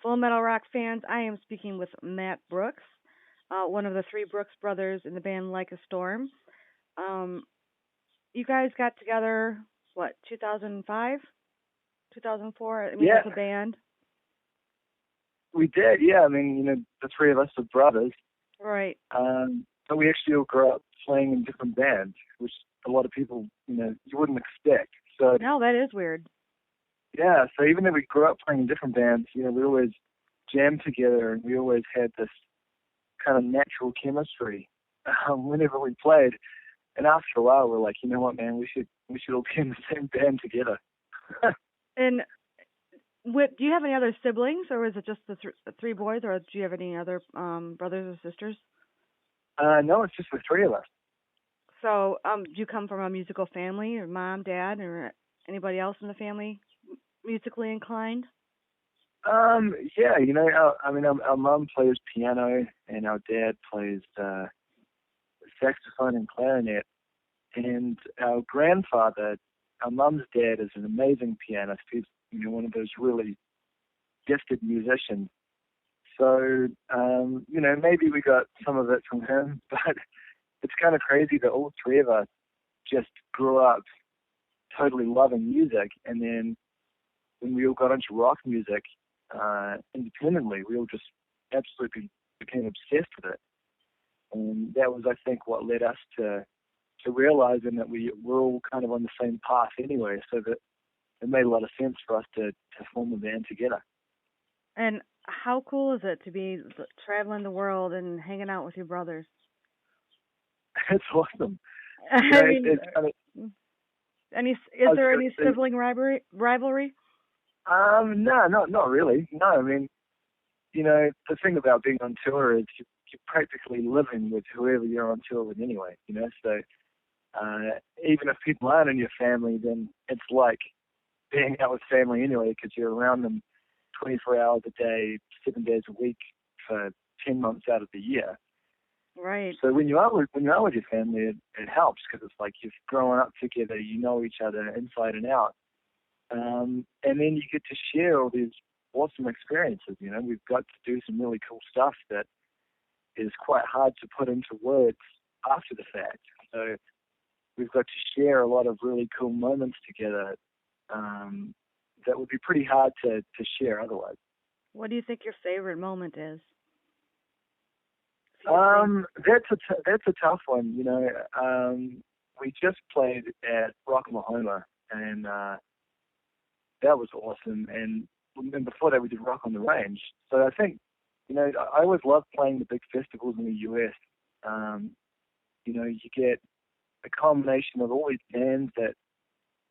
Full Metal Rock fans. I am speaking with Matt Brooks, one of the three Brooks brothers in the band Like a Storm. Um, you guys got together, what, 2005, 2004? I mean, as Yeah, a band, we did. Yeah, I mean, the three of us are brothers, right? but we actually all grew up playing in different bands, which a lot of people, you wouldn't expect. So No, that is weird. yeah, so even though we grew up playing in different bands, we always jammed together, and we always had this kind of natural chemistry whenever we played. And after a while, we're like, you know what, man, we should all be in the same band together. And do you have any other siblings, or is it just the three boys, or do you have any other brothers or sisters? No, it's just the three of us. So, do you come from a musical family, or mom, dad, or anybody else in the family musically inclined? Yeah, our mum plays piano, and our dad plays saxophone and clarinet. And our grandfather, our mum's dad, is an amazing pianist. He's, one of those really gifted musicians. So, maybe we got some of it from him, but it's kind of crazy that all three of us just grew up totally loving music, and then when we all got into rock music independently, we all just absolutely became obsessed with it. And that was, I think, what led us to realizing that we were all kind of on the same path anyway, so that it made a lot of sense for us to form a band together. And how cool is it to be traveling the world and hanging out with your brothers? It's awesome. I mean, it's kind of, is there any sibling rivalry? No, not really. No, I mean, the thing about being on tour is you're practically living with whoever you're on tour with anyway, so even if people aren't in your family, then it's like being out with family anyway, because you're around them 24 hours a day, 7 days a week for 10 months out of the year. Right. So when you are with your family, it helps, because it's like you've grown up together, you know each other inside and out, and then you get to share all these awesome experiences. We've got to do some really cool stuff that is quite hard to put into words after the fact. So we've got to share a lot of really cool moments together that would be pretty hard to share otherwise. What do you think your favorite moment is? That's a tough one. We just played at Rocklahoma, and that was awesome. And before that, we did Rock on the Range. So I think, I always love playing the big festivals in the US. You get a combination of all these bands that,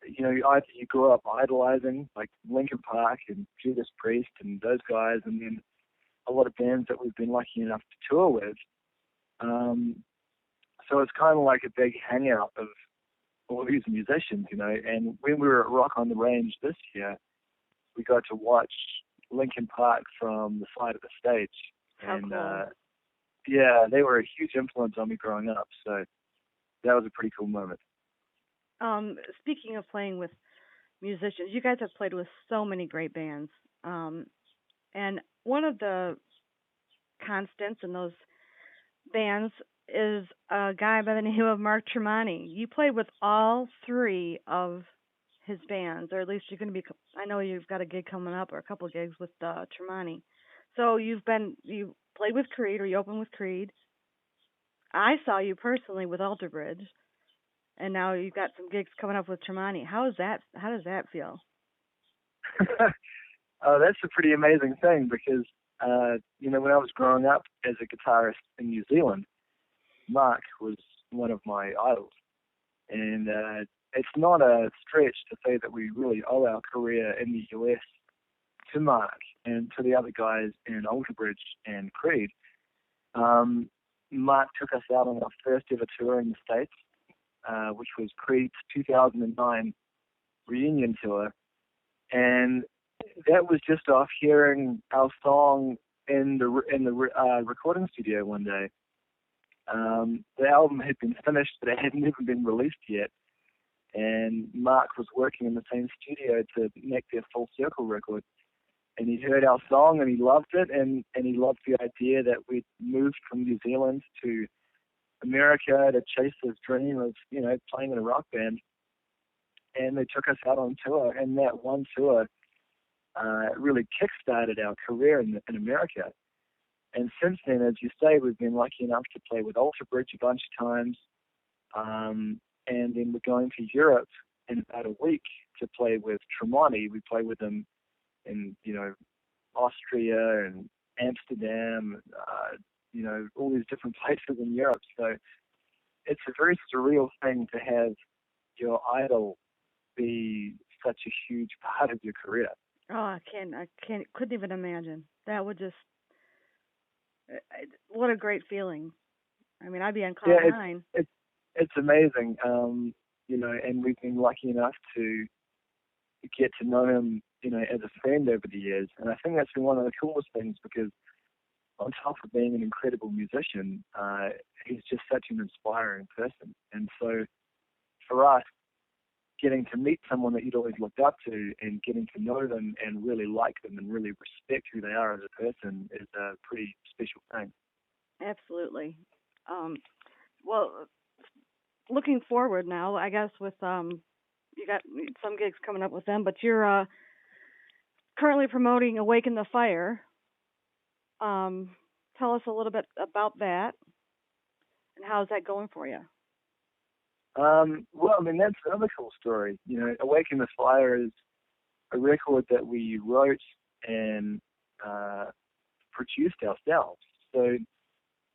either you grew up idolizing, like Linkin Park and Judas Priest and those guys, and then a lot of bands that we've been lucky enough to tour with. So it's kind of like a big hangout of all these musicians, And when we were at Rock on the Range this year, we got to watch Linkin Park from the side of the stage. How and cool. Yeah, they were a huge influence on me growing up. So that was a pretty cool moment. Speaking of playing with musicians, you guys have played with so many great bands. And one of the constants in those bands is a guy by the name of Mark Tremonti. You played with all three of his bands, or at least you're going to be. I know you've got a gig coming up, or a couple of gigs with Tremonti. So you played with Creed, or you opened with Creed. I saw you personally with Alter Bridge, and now you've got some gigs coming up with Tremonti. How is that? How does that feel? That's a pretty amazing thing, because when I was growing up as a guitarist in New Zealand, Mark was one of my idols. And it's not a stretch to say that we really owe our career in the US to Mark and to the other guys in Alter Bridge and Creed. Mark took us out on our first ever tour in the States, which was Creed's 2009 reunion tour. And that was just off hearing our song in the recording studio one day. The album had been finished, but it had never been released yet. And Mark was working in the same studio to make their Full Circle record. and he heard our song and he loved it, and he loved the idea that we'd moved from New Zealand to America to chase this dream of, playing in a rock band. And they took us out on tour, and that one tour really kick-started our career in America. And since then, as you say, we've been lucky enough to play with Alter Bridge a bunch of times, and then we're going to Europe in about a week to play with Tremonti. We play with them in, Austria and Amsterdam, all these different places in Europe. So it's a very surreal thing to have your idol be such a huge part of your career. Oh, I couldn't even imagine. That would just, what a great feeling. I mean, I'd be on cloud nine. It's amazing, and we've been lucky enough to get to know him, as a friend over the years. And I think that's been one of the coolest things, because on top of being an incredible musician, he's just such an inspiring person. And so for us, getting to meet someone that you'd always looked up to and getting to know them and really like them and really respect who they are as a person is a pretty special thing. Absolutely. Well, looking forward now, I guess, with you got some gigs coming up with them, but you're currently promoting Awaken the Fire. Tell us a little bit about that, and how's that going for you? Well, I mean, that's another cool story. Awaken the Fire is a record that we wrote and produced ourselves. So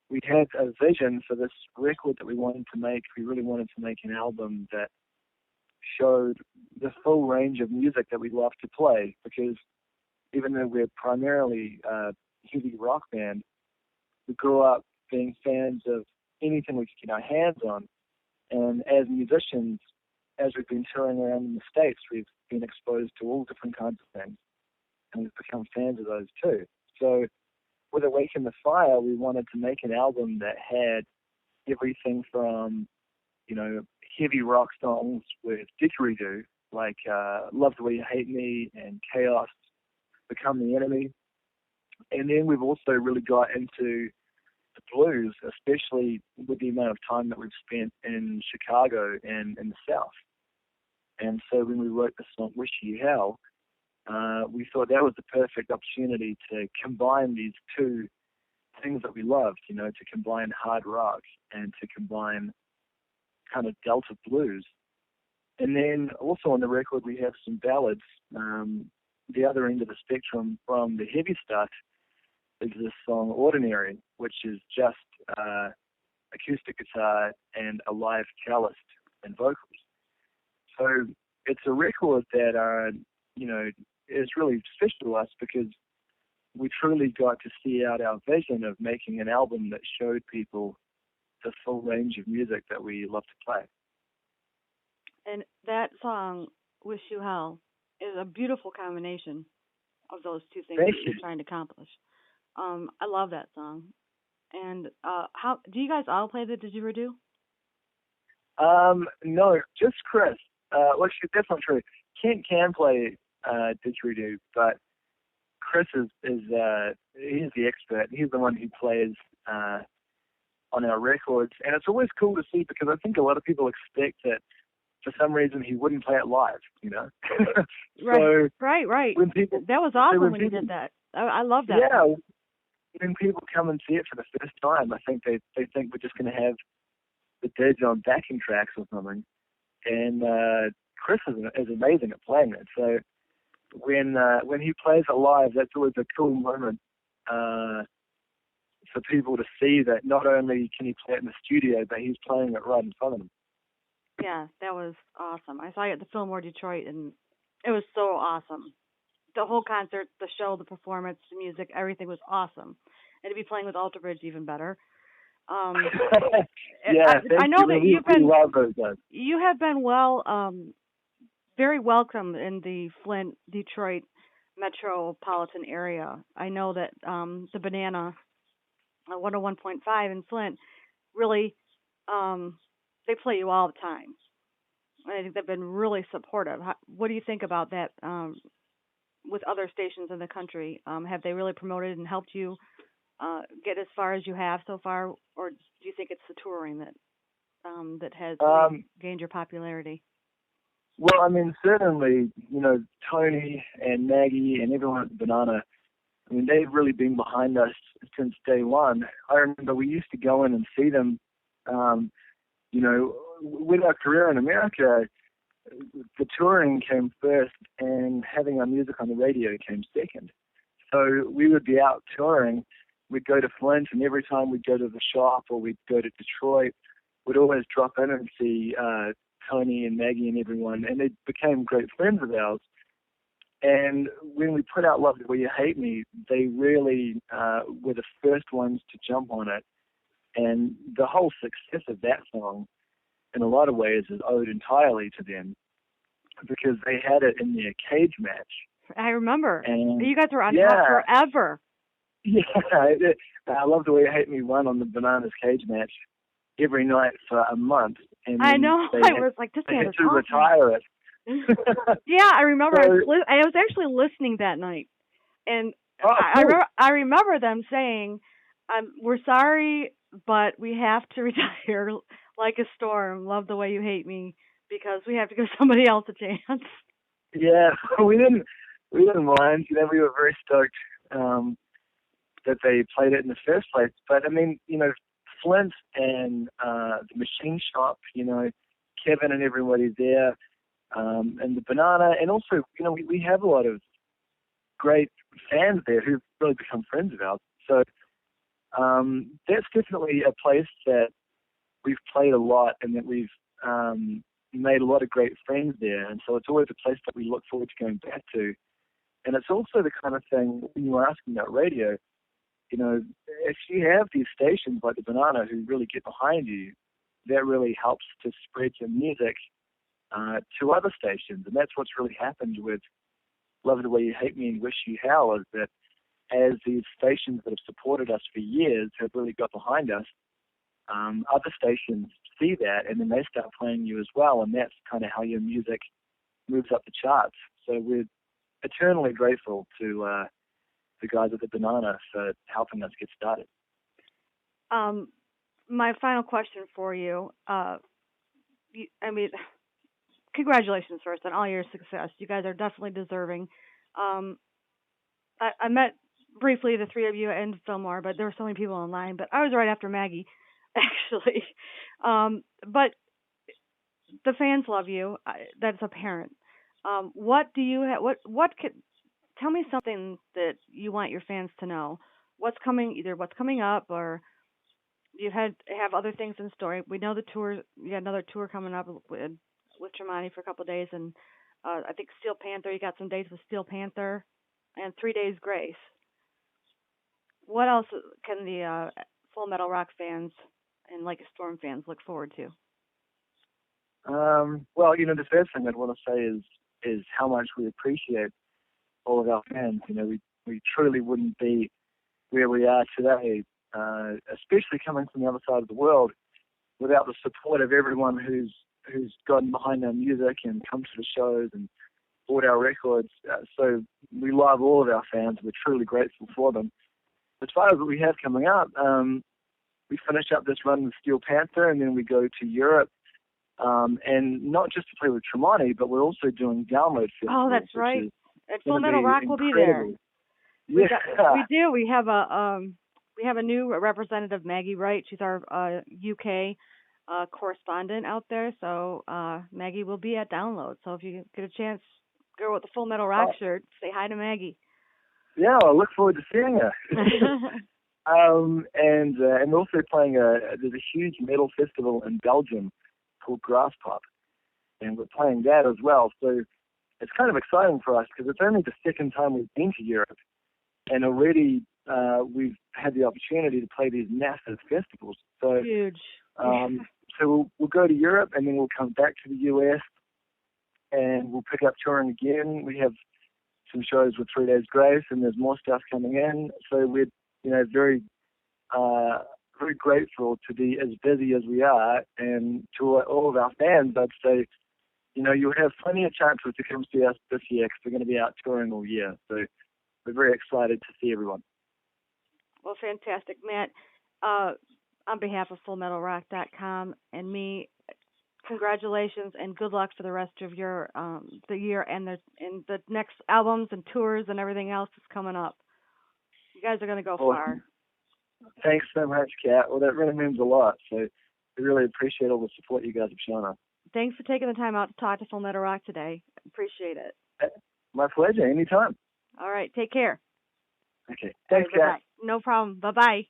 we had a vision for this record that we wanted to make. We really wanted to make an album that showed the full range of music that we love to play, because even though we're primarily a heavy rock band, we grew up being fans of anything we could get our hands on. And as musicians, as we've been touring around in the States, we've been exposed to all different kinds of things, and we've become fans of those too. So with Awaken the Fire, we wanted to make an album that had everything from, heavy rock songs with didgeridoo, like Love the Way You Hate Me and Chaos, Become the Enemy. And then we've also really got into the blues, especially with the amount of time that we've spent in Chicago and in the South. And so when we wrote the song Wish You Hell, we thought that was the perfect opportunity to combine these two things that we loved, to combine hard rock and to combine kind of Delta blues. And then also on the record we have some ballads. The other end of the spectrum from the heavy stuff is this song Ordinary, which is just acoustic guitar and a live cellist and vocals. So it's a record that is really special to us, because we truly got to see out our vision of making an album that showed people the full range of music that we love to play. And that song, Wish You Hell, is a beautiful combination of those two things that you're trying to accomplish. I love that song. And how do you guys all play the didgeridoo? No, just Chris. Well, that's not true. Kent can play didgeridoo, but Chris is he's the expert. He's the one who plays on our records, and it's always cool to see, because I think a lot of people expect that for some reason he wouldn't play it live, So right. When people, that was awesome when you did that. I love that. Yeah. When people come and see it for the first time, I think they think we're just going to have the Dids on backing tracks or something. And Chris is amazing at playing it. So when he plays it live, that's always a cool moment for people to see that not only can he play it in the studio, but he's playing it right in front of them. Yeah, that was awesome. I saw you at the Fillmore Detroit, and it was so awesome. The whole concert, the show, the performance, the music, everything was awesome. And to be playing with Alter Bridge, even better. Yeah, I know that you have been very welcome in the Flint, Detroit metropolitan area. I know that the Banana 101.5 in Flint really they play you all the time. I think they've been really supportive. What do you think about that with other stations in the country? Have they really promoted and helped you get as far as you have so far, or do you think it's the touring that has really gained your popularity? Well, I mean, certainly, Tony and Maggie and everyone at the Banana, I mean, they've really been behind us since day one. I remember we used to go in and see them, with our career in America, the touring came first and having our music on the radio came second. So we would be out touring. We'd go to Flint, and every time we'd go to the shop or we'd go to Detroit, we'd always drop in and see Tony and Maggie and everyone, and they became great friends of ours. And when we put out Love the Way You Hate Me, they really were the first ones to jump on it. And the whole success of that song, in a lot of ways, is owed entirely to them, because they had it in their cage match. I remember. And you guys were on top forever. Yeah, I Love the Way You Hate Me won on the Bananas cage match every night for a month. And I know. I was like, this they band had is to awesome. retire it. Yeah, I remember. So, I was actually listening that night, and cool. I remember them saying, "We're sorry, but we have to retire Like a Storm, Love the Way You Hate Me, because we have to give somebody else a chance." Yeah, we didn't mind. We were very stoked that they played it in the first place. But I mean, Flint and the Machine Shop, Kevin and everybody there. And the Banana, and also, we have a lot of great fans there who've really become friends of ours. So that's definitely a place that we've played a lot, and that we've made a lot of great friends there. And so it's always a place that we look forward to going back to. And it's also the kind of thing, when you were asking about radio, if you have these stations like the Banana who really get behind you, that really helps to spread your music to other stations. And that's what's really happened with Love the Way You Hate Me and Wish You Hell, is that as these stations that have supported us for years have really got behind us, other stations see that, and then they start playing you as well, and that's kind of how your music moves up the charts. So we're eternally grateful to the guys at the Banana for helping us get started. My final question for you, congratulations first on all your success. You guys are definitely deserving. I met briefly the three of you in Fillmore, but there were so many people online. But I was right after Maggie, actually. But the fans love you. That's apparent. What do you have? Tell me something that you want your fans to know. What's coming? Either what's coming up, or you have other things in store. We know the tour. You got another tour coming up with Tremonti for a couple of days, and I think Steel Panther. You got some dates with Steel Panther, and 3 Days Grace. What else can the Full Metal Rock fans and Like a Storm fans look forward to? Well, the first thing I'd want to say is how much we appreciate all of our fans. We truly wouldn't be where we are today, especially coming from the other side of the world, without the support of everyone who's gotten behind our music and come to the shows and bought our records. So we love all of our fans. We're truly grateful for them. As far as what we have coming up, we finish up this run with Steel Panther, and then we go to Europe, and not just to play with Tremonti, but we're also doing Download Festival. Oh, that's right. And Full Metal Rock will be there. Yeah. We do. We have a new representative, Maggie Wright. She's our UK correspondent out there. So Maggie will be at Download. So if you get a chance, go with the Full Metal Rock shirt, say hi to Maggie. Yeah, I look forward to seeing her. And also playing there's a huge metal festival in Belgium called Grasspop, and we're playing that as well. So it's kind of exciting for us because it's only the second time we've been to Europe, and already we've had the opportunity to play these massive festivals. So huge. So we'll go to Europe, and then we'll come back to the US, and we'll pick up touring again. We have some shows with 3 Days Grace, and there's more stuff coming in. So we're very very grateful to be as busy as we are, and to all of our fans, I'd say, you'll have plenty of chances to come see us this year because we're going to be out touring all year. So we're very excited to see everyone. Well, fantastic, Matt. On behalf of FullMetalRock.com and me, congratulations and good luck for the rest of your the year and the next albums and tours and everything else that's coming up. You guys are going to go far. Thanks so much, Kat. Well, that really means a lot. So we really appreciate all the support you guys have shown us. Thanks for taking the time out to talk to Full Metal Rock today. Appreciate it. My pleasure. Anytime. All right. Take care. Okay. Thanks, Kat. No problem. Bye-bye.